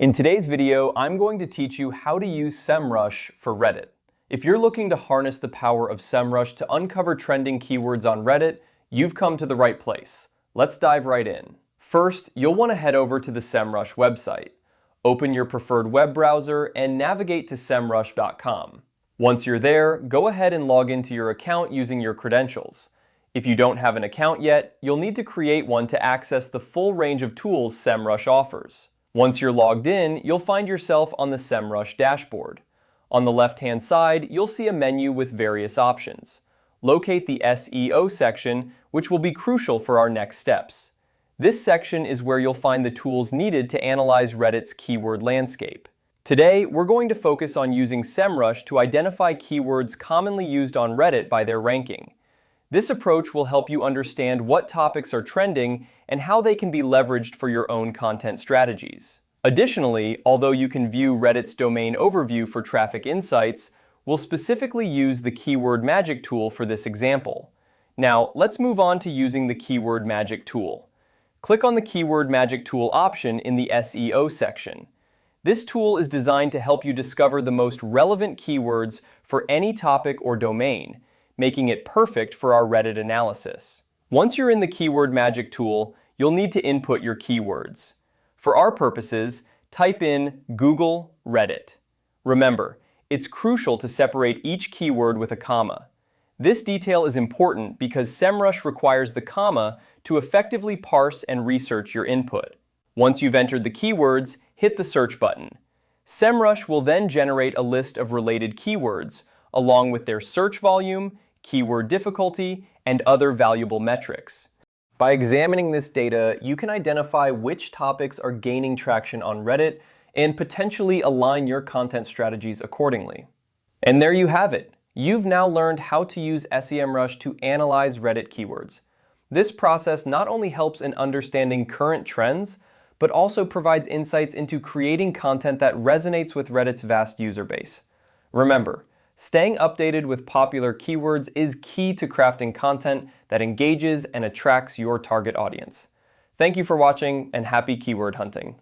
In today's video, I'm going to teach you how to use Semrush for Reddit. If you're looking to harness the power of Semrush to uncover trending keywords on Reddit, you've come to the right place. Let's dive right in. First, you'll want to head over to the Semrush website. Open your preferred web browser and navigate to semrush.com. Once you're there, go ahead and log into your account using your credentials. If you don't have an account yet, you'll need to create one to access the full range of tools Semrush offers. Once you're logged in, you'll find yourself on the Semrush dashboard. On the left-hand side, you'll see a menu with various options. Locate the SEO section, which will be crucial for our next steps. This section is where you'll find the tools needed to analyze Reddit's keyword landscape. Today, we're going to focus on using Semrush to identify keywords commonly used on Reddit by their ranking. This approach will help you understand what topics are trending and how they can be leveraged for your own content strategies. Additionally, although you can view Reddit's domain overview for traffic insights, we'll specifically use the Keyword Magic tool for this example. Now, let's move on to using the Keyword Magic tool. Click on the Keyword Magic tool option in the SEO section. This tool is designed to help you discover the most relevant keywords for any topic or domain, making it perfect for our Reddit analysis. Once you're in the Keyword Magic tool, you'll need to input your keywords. For our purposes, type in Google Reddit. Remember, it's crucial to separate each keyword with a comma. This detail is important because Semrush requires the comma to effectively parse and research your input. Once you've entered the keywords, hit the search button. Semrush will then generate a list of related keywords, along with their search volume, keyword difficulty, and other valuable metrics. By examining this data, you can identify which topics are gaining traction on Reddit and potentially align your content strategies accordingly. And there you have it. You've now learned how to use SEMrush to analyze Reddit keywords. This process not only helps in understanding current trends, but also provides insights into creating content that resonates with Reddit's vast user base. Remember, staying updated with popular keywords is key to crafting content that engages and attracts your target audience. Thank you for watching, and happy keyword hunting.